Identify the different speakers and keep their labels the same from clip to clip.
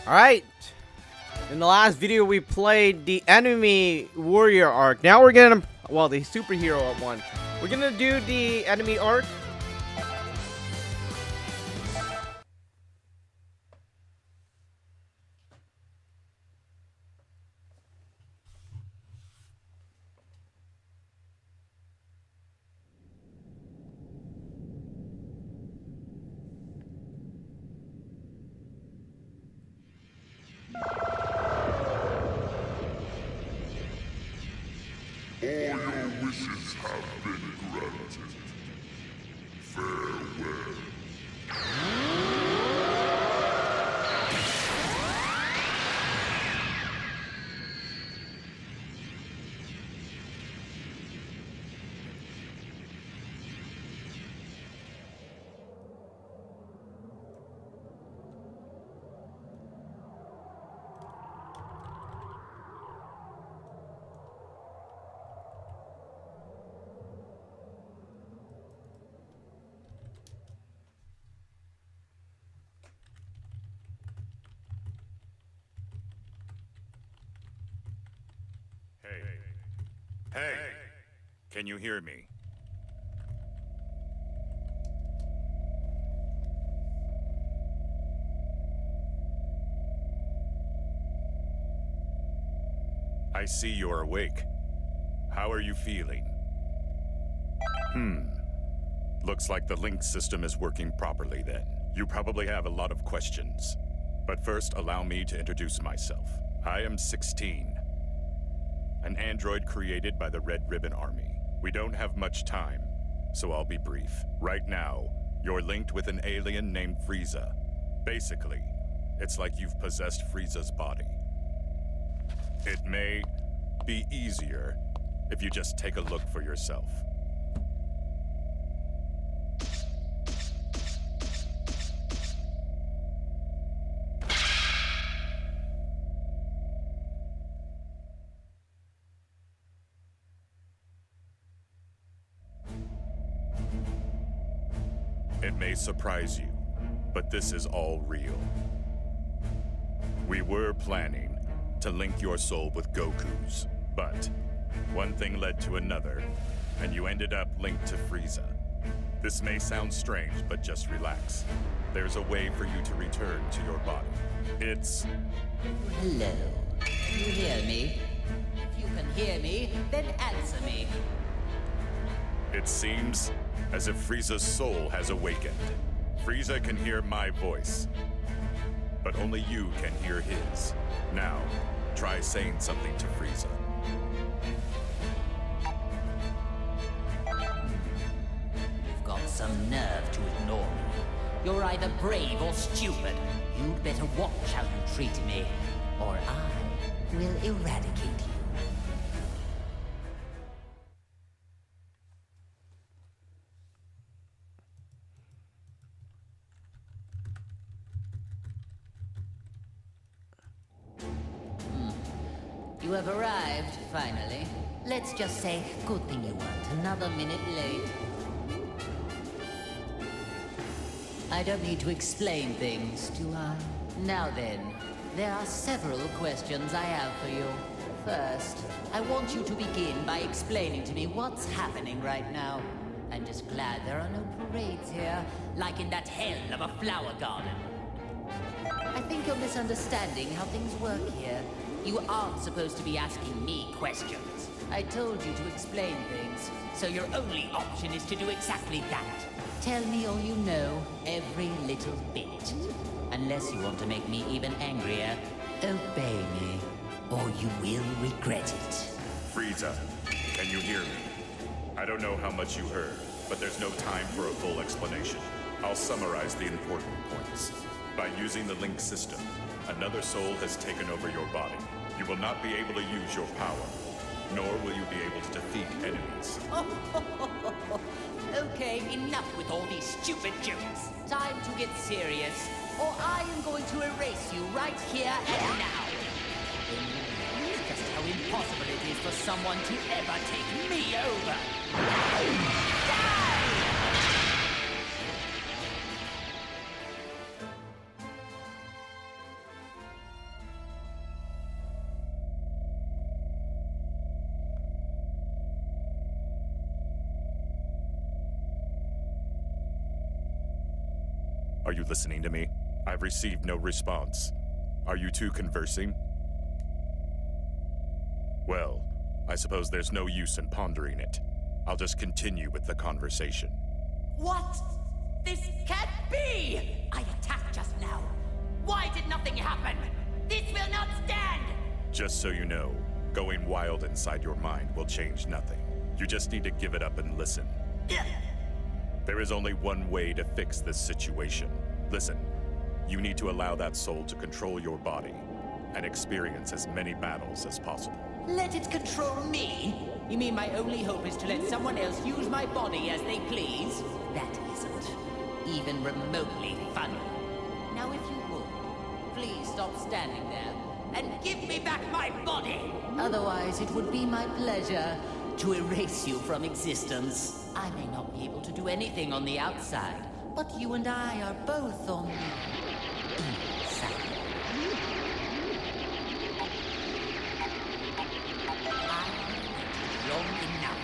Speaker 1: Alright, in the last video we played the enemy warrior arc. Now we're gonna, well, the superhero one. We're gonna do the enemy arc.
Speaker 2: All your wishes have been granted. Farewell.
Speaker 3: Hey, can you hear me? I see you're awake. How are you feeling? Looks like the link system is working properly then. You probably have a lot of questions. But first, allow me to introduce myself. I am 16. An android created by the Red Ribbon Army. We don't have much time, so I'll be brief. Right now, you're linked with an alien named Frieza. Basically, it's like you've possessed Frieza's body. It may be easier if you just take a look for yourself. It may surprise you, but this is all real. We were planning to link your soul with Goku's, but one thing led to another, and you ended up linked to Frieza. This may sound strange, but just relax. There's a way for you to return to your body. It's...
Speaker 4: Hello. Can you hear me? If you can hear me, then answer me.
Speaker 3: It seems as if Frieza's soul has awakened. Frieza can hear my voice, but only you can hear his. Now, try saying something to Frieza.
Speaker 4: You've got some nerve to ignore me. You're either brave or stupid. You'd better watch how you treat me, or I will eradicate you. You have arrived, finally. Let's just say, good thing you weren't another minute late. I don't need to explain things, do I? Now then, there are several questions I have for you. First, I want you to begin by explaining to me what's happening right now. I'm just glad there are no parades here, like in that hell of a flower garden. I think you're misunderstanding how things work here. You aren't supposed to be asking me questions. I told you to explain things, so your only option is to do exactly that. Tell me all you know, every little bit. Unless you want to make me even angrier, obey me, or you will regret it.
Speaker 3: Frieza, can you hear me? I don't know how much you heard, but there's no time for a full explanation. I'll summarize the important points. By using the link system, another soul has taken over your body. You will not be able to use your power, nor will you be able to defeat enemies.
Speaker 4: Okay, enough with all these stupid jokes. Time to get serious, or I am going to erase you right here and now. Just how impossible it is for someone to ever take me over. Die!
Speaker 3: Are you listening to me? I've received no response. Are you two conversing? Well, I suppose there's no use in pondering it. I'll just continue with the conversation.
Speaker 4: What? This can't be! I attacked just now. Why did nothing happen? This will not stand!
Speaker 3: Just so you know, going wild inside your mind will change nothing. You just need to give it up and listen. There is only one way to fix this situation. Listen, you need to allow that soul to control your body and experience as many battles as possible.
Speaker 4: Let it control me? You mean my only hope is to let someone else use my body as they please? That isn't even remotely funny. Now if you would, please stop standing there and give me back my body! Otherwise, it would be my pleasure to erase you from existence. I may not be able to do anything on the outside, but you and I are both on the inside. Long enough,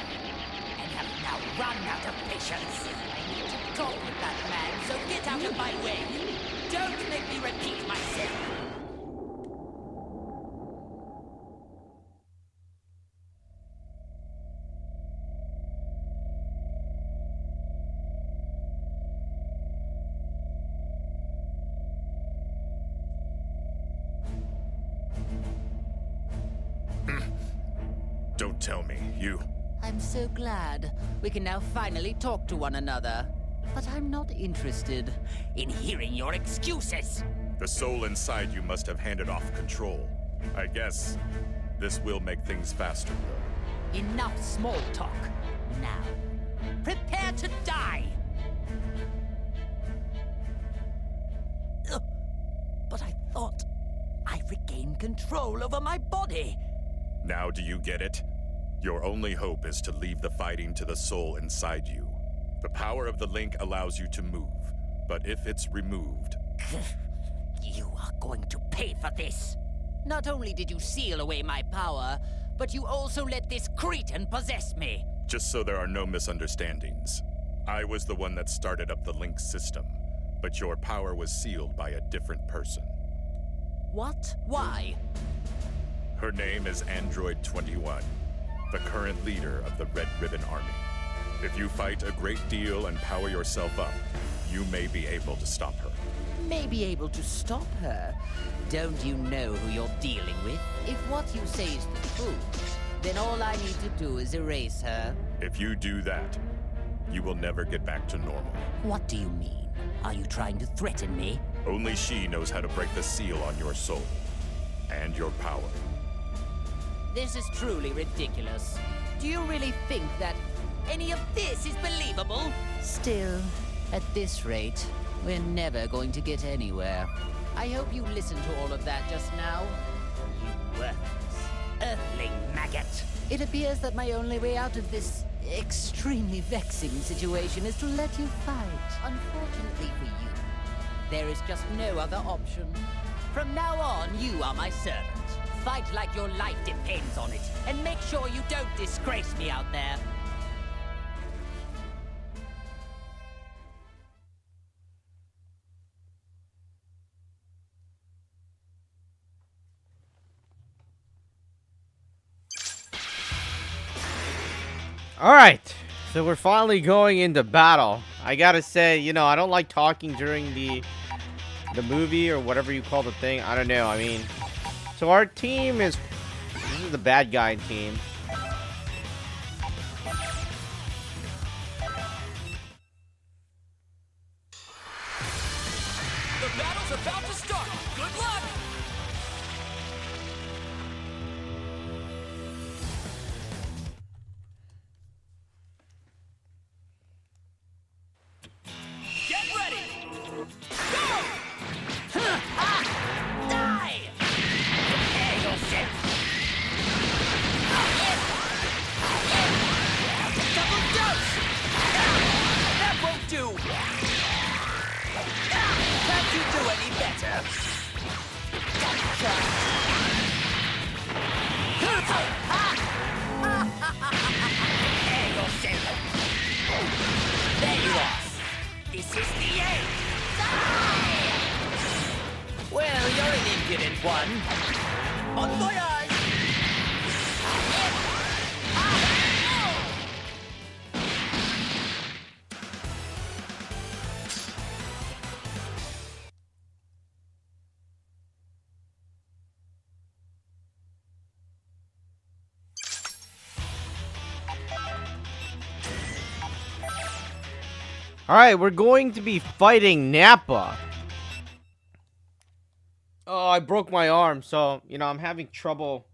Speaker 4: and have now run out of patience. I need to talk with that man, so get out of my way. Don't make me repeat myself.
Speaker 3: Don't tell me, you...
Speaker 4: I'm so glad we can now finally talk to one another. But I'm not interested in hearing your excuses.
Speaker 3: The soul inside you must have handed off control. I guess this will make things faster, though.
Speaker 4: Enough small talk. Now, prepare to die! Ugh. But I thought I regained control over my body.
Speaker 3: Now do you get it? Your only hope is to leave the fighting to the soul inside you. The power of the link allows you to move, but if it's removed...
Speaker 4: You are going to pay for this. Not only did you seal away my power, but you also let this cretin possess me.
Speaker 3: Just so there are no misunderstandings. I was the one that started up the link system, but your power was sealed by a different person.
Speaker 4: What? Why?
Speaker 3: Her name is Android 21, the current leader of the Red Ribbon Army. If you fight a great deal and power yourself up, you may be able to stop her.
Speaker 4: May be able to stop her? Don't you know who you're dealing with? If what you say is the truth, then all I need to do is erase her.
Speaker 3: If you do that, you will never get back to normal.
Speaker 4: What do you mean? Are you trying to threaten me?
Speaker 3: Only she knows how to break the seal on your soul and your power.
Speaker 4: This is truly ridiculous. Do you really think that any of this is believable? Still, at this rate, we're never going to get anywhere. I hope you listened to all of that just now. You worthless, earthling maggot. It appears that my only way out of this extremely vexing situation is to let you fight. Unfortunately for you, there is just no other option. From now on, you are my servant. Fight like your life depends on it, and make sure you don't disgrace me out there.
Speaker 1: Alright, so we're finally going into battle. I gotta say, you know, I don't like talking during the movie or whatever you call the thing. I don't know, I mean... So our team is... This is the bad guy team.
Speaker 5: The battle's about to start. Good luck! Get ready! Go!
Speaker 4: Die! Prepare yourself!
Speaker 5: Double dose! That won't do! Can't you do any better?
Speaker 4: Prepare yourself! There you are! This is the end!
Speaker 5: Well, you're an impudent one. Bon voyage!
Speaker 1: Alright, we're going to be fighting Nappa. Oh, I broke my arm, so, you know, I'm having trouble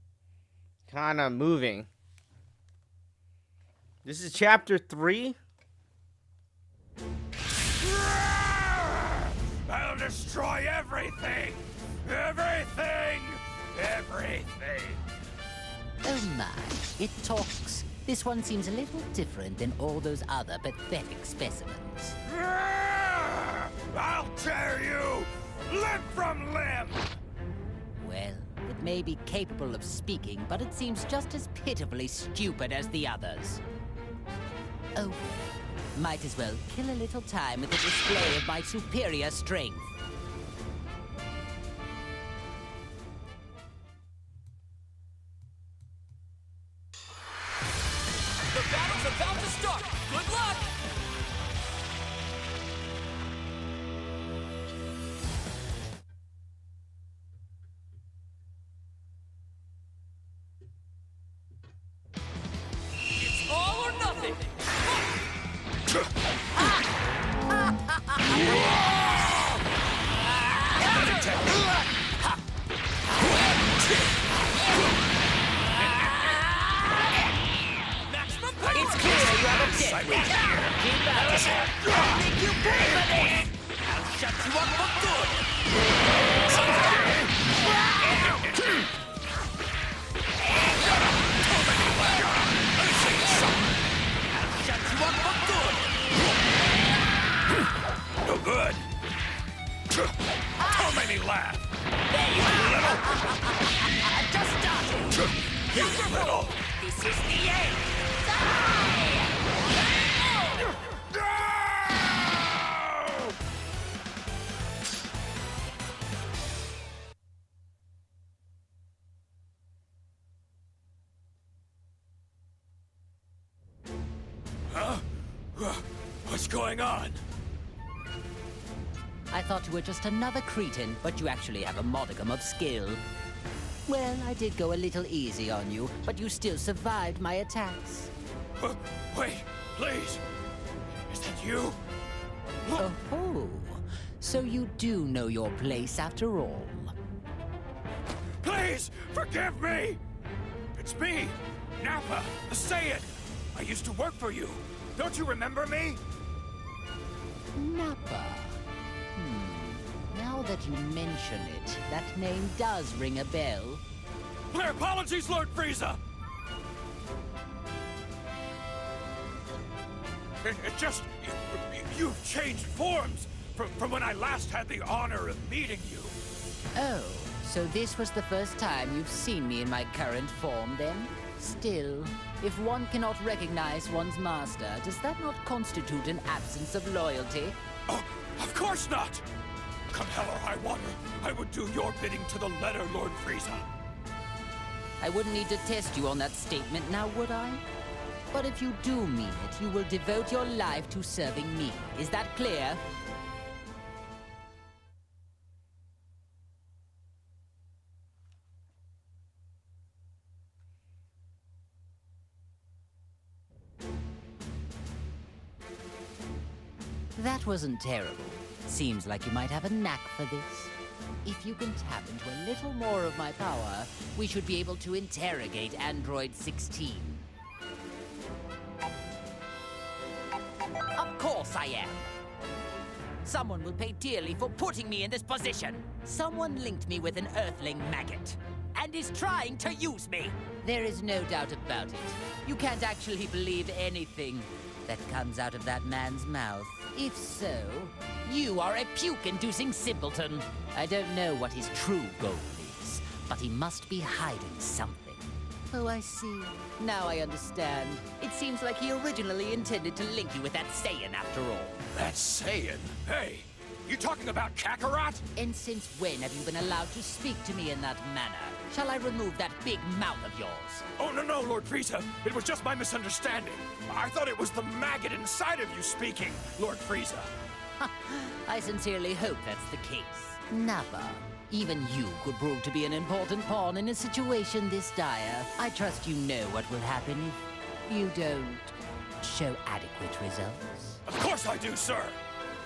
Speaker 1: kind of moving. This is chapter 3.
Speaker 3: I'll destroy everything! Everything! Everything!
Speaker 4: Oh my, it talks. This one seems a little different than all those other pathetic specimens.
Speaker 3: I'll tear you limb from limb!
Speaker 4: Well, it may be capable of speaking, but it seems just as pitifully stupid as the others. Oh, well, might as well kill a little time with a display of my superior strength.
Speaker 5: The battle's about to start! Good luck! It's all or nothing! Maximum power!
Speaker 4: It's clear you have a dead weight here. Keep back. I'll make you pay for this!
Speaker 5: I'll shut you up for good! I'll shut you up for good!
Speaker 3: No good! Don't make me laugh!
Speaker 5: There you are! Just started!
Speaker 3: You little!
Speaker 5: This is the end!
Speaker 3: What's going on?
Speaker 4: I thought you were just another cretin, but you actually have a modicum of skill. Well, I did go a little easy on you, but you still survived my attacks.
Speaker 3: Wait, please! Is that you?
Speaker 4: Oh, so you do know your place after all.
Speaker 3: Please, forgive me! It's me, Nappa, the Saiyan! I used to work for you. Don't you remember me?
Speaker 4: Nappa. Now that you mention it, that name does ring a bell.
Speaker 3: My apologies, Lord Frieza! It just... You've changed forms from when I last had the honor of meeting you.
Speaker 4: Oh, so this was the first time you've seen me in my current form, then? Still, if one cannot recognize one's master, does that not constitute an absence of loyalty?
Speaker 3: Oh, of course not! Come hell or high water, I would do your bidding to the letter, Lord Frieza.
Speaker 4: I wouldn't need to test you on that statement now, would I? But if you do mean it, you will devote your life to serving me. Is that clear? That wasn't terrible. Seems like you might have a knack for this. If you can tap into a little more of my power, we should be able to interrogate Android 16. Of course I am. Someone will pay dearly for putting me in this position. Someone linked me with an Earthling maggot and is trying to use me. There is no doubt about it. You can't actually believe anything that comes out of that man's mouth. If so, you are a puke-inducing simpleton. I don't know what his true goal is, but he must be hiding something. Oh, I see. Now I understand. It seems like he originally intended to link you with that Saiyan after all.
Speaker 3: That Saiyan? Hey,
Speaker 5: You talking about Kakarot?
Speaker 4: And since when have you been allowed to speak to me in that manner? Shall I remove that big mouth of yours?
Speaker 5: Oh, no, Lord Frieza. It was just my misunderstanding. I thought it was the maggot inside of you speaking, Lord Frieza.
Speaker 4: I sincerely hope that's the case. Nappa, even you could prove to be an important pawn in a situation this dire. I trust you know what will happen if you don't show adequate results.
Speaker 5: Of course I do, sir.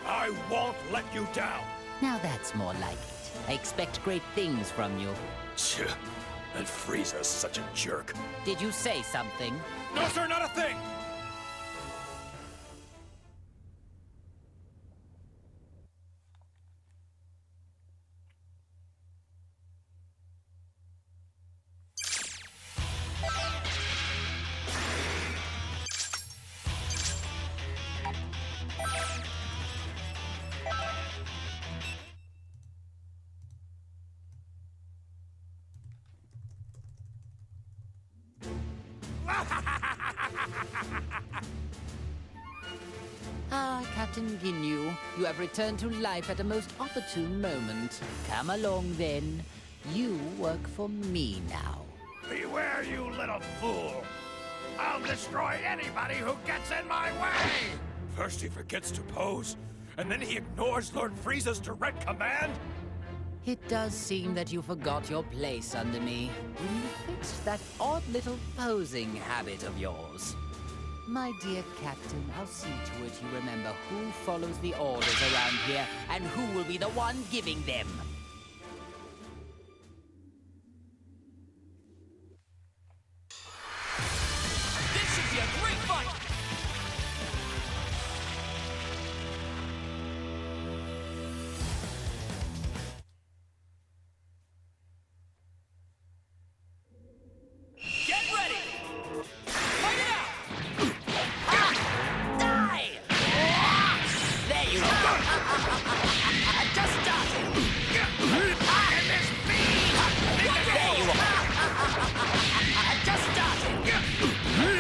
Speaker 5: I won't let you down.
Speaker 4: Now that's more like it. I expect great things from you.
Speaker 5: Tch, that Frieza's such a jerk.
Speaker 4: Did you say something?
Speaker 5: No, sir, not a thing.
Speaker 4: Ah, Captain Ginyu, you have returned to life at a most opportune moment. Come along, then. You work for me now.
Speaker 5: Beware, you little fool. I'll destroy anybody who gets in my way. First he forgets to pose, and then he ignores Lord Frieza's direct command?
Speaker 4: It does seem that you forgot your place under me when you fixed that odd little posing habit of yours. My dear Captain, I'll see to it you remember who follows the orders around here and who will be the one giving them.
Speaker 5: This should be a great fight! Get ready! Fight it out!
Speaker 4: Die! There you go! I just started!
Speaker 5: And this beam!
Speaker 4: There you are! I just started!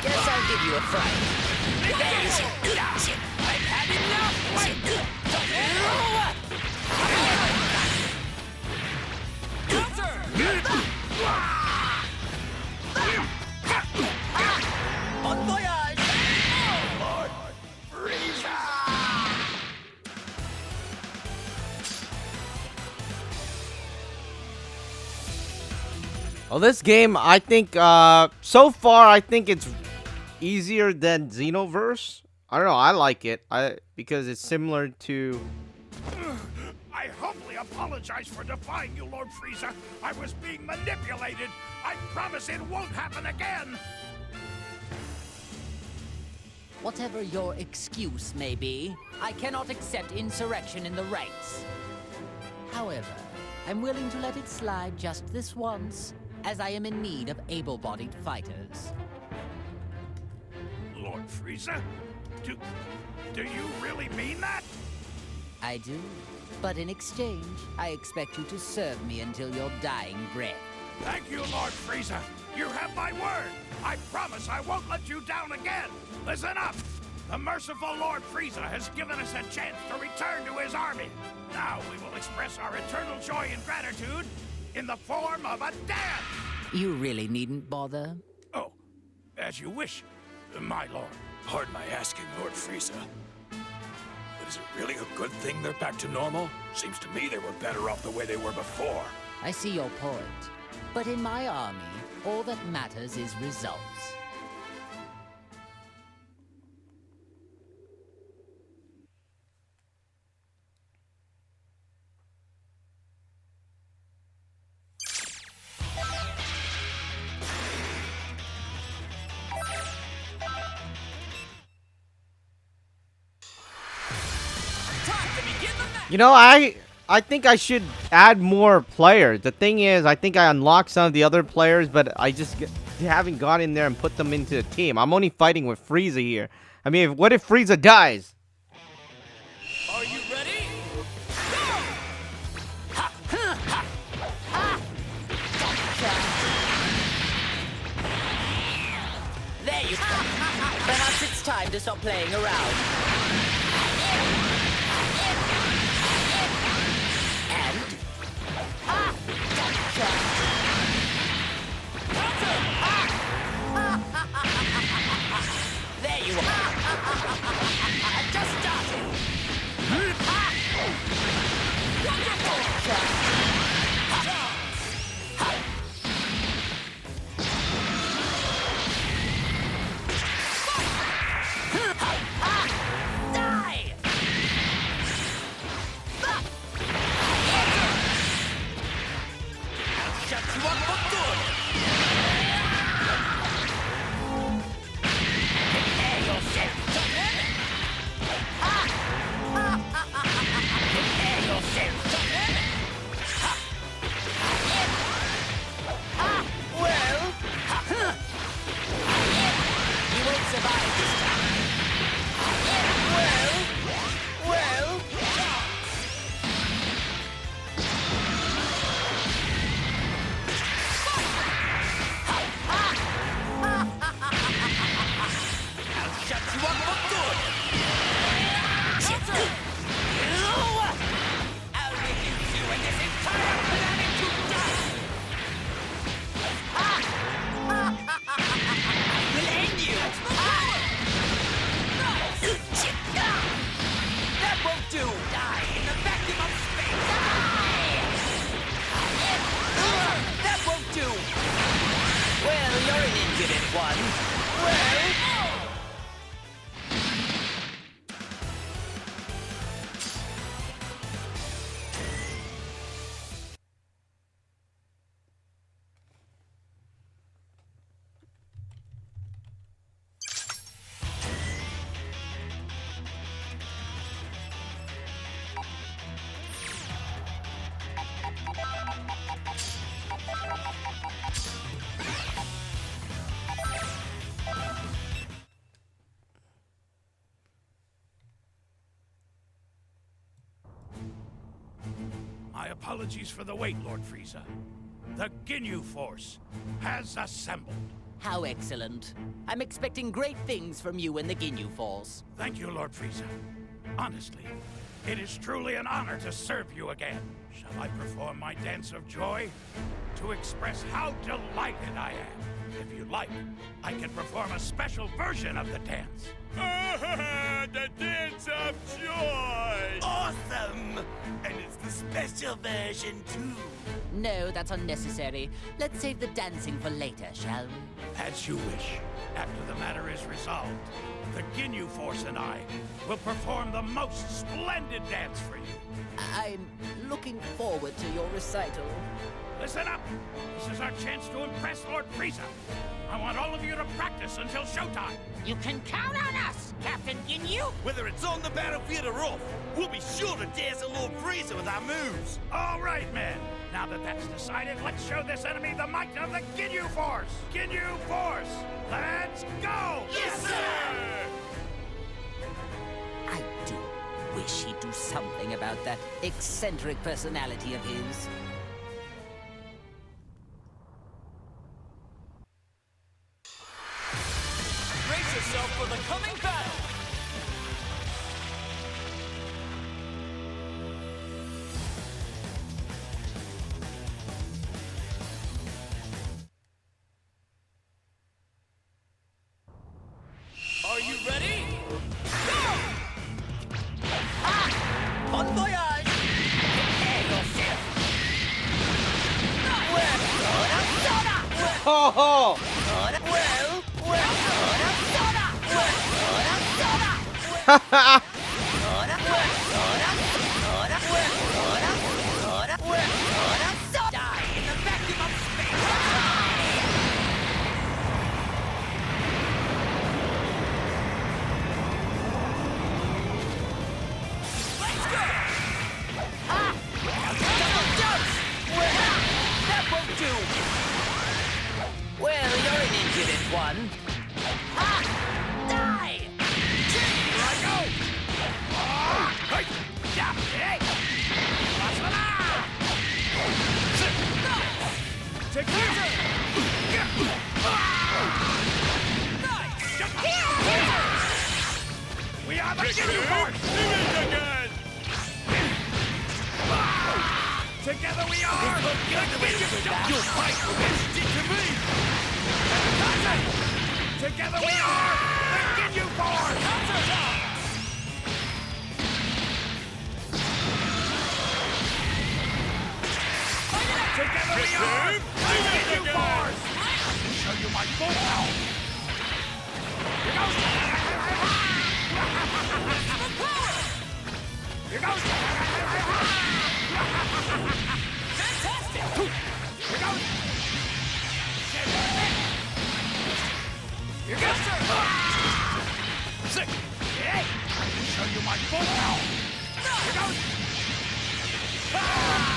Speaker 4: Guess I'll give you a fright. There you go!
Speaker 5: I've had enough! Wait!
Speaker 4: Bon voyage!
Speaker 5: Lord Frieza!
Speaker 1: Well, this game, I think, so far, I think it's easier than Xenoverse. I don't know, I like it, because it's similar to...
Speaker 5: I humbly apologize for defying you, Lord Frieza. I was being manipulated. I promise it won't happen again.
Speaker 4: Whatever your excuse may be, I cannot accept insurrection in the ranks. However, I'm willing to let it slide just this once, as I am in need of able-bodied fighters.
Speaker 5: Lord Frieza? Do you really mean that?
Speaker 4: I do, but in exchange, I expect you to serve me until your dying breath.
Speaker 5: Thank you, Lord Frieza. You have my word. I promise I won't let you down again. Listen up. The merciful Lord Frieza has given us a chance to return to his army. Now we will express our eternal joy and gratitude in the form of a dance.
Speaker 4: You really needn't bother.
Speaker 5: Oh, as you wish, my lord. Pardon my asking, Lord Frieza. But is it really a good thing they're back to normal? Seems to me they were better off the way they were before.
Speaker 4: I see your point. But in my army, all that matters is results.
Speaker 1: You know, I think I should add more players. The thing is, I think I unlocked some of the other players, but I just haven't got in there and put them into the team. I'm only fighting with Frieza here. I mean, what if Frieza dies?
Speaker 5: Are you ready?
Speaker 4: There you go. Perhaps it's time to stop playing around.
Speaker 6: you up for good! Prepare yourself, Tottenham! Prepare yourself, Tottenham! Well... You won't survive this time. Well... I'll shut you up for good! I'll reduce you and this entire planet to dust! I will end you! That won't do! Die in the vacuum of space! That won't do! Well, you're an impudent one. Well...
Speaker 5: My apologies for the wait, Lord Frieza. The Ginyu Force has assembled.
Speaker 4: How excellent. I'm expecting great things from you and the Ginyu Force.
Speaker 5: Thank you, Lord Frieza. Honestly, it is truly an honor to serve you again. Shall I perform my dance of joy to express how delighted I am? If you like, I can perform a special version of the dance.
Speaker 6: The dance of joy! Awesome! And it's the special version, too.
Speaker 4: No, that's unnecessary. Let's save the dancing for later, shall we?
Speaker 5: As you wish. After the matter is resolved, the Ginyu Force and I will perform the most splendid dance for you.
Speaker 4: I'm looking forward to your recital.
Speaker 5: Listen up! This is our chance to impress Lord Frieza. I want all of you to practice until showtime.
Speaker 6: You can count on us, Captain Ginyu! Whether it's on the battlefield or off, we'll be sure to dazzle Lord Frieza with our moves!
Speaker 5: All right, men. Now that that's decided, let's show this enemy the might of the Ginyu Force! Ginyu Force! Let's go!
Speaker 6: Yes, sir!
Speaker 4: I do wish he'd do something about that eccentric personality of his.
Speaker 6: Brace yourself for the coming battle! Are you ready? Go! Bon voyage! Prepare yourself!
Speaker 1: Ho ho! Ha ha!
Speaker 6: Die in the vacuum of space! Let's go! Double dose! That won't do! Well, you're an impudent one. Die!
Speaker 5: Here I go! Hey! Yeah! Hey! Take this! We are the Ginyu Force! Together we are the Ginyu Force! You'll fight for this! Stick to me! Together we are the Ginyu Force! Together we are the Ginyu Force! I'll show you my full power! Here goes! Here goes! Fantastic! Here goes! show you my full power. Here goes. Ah!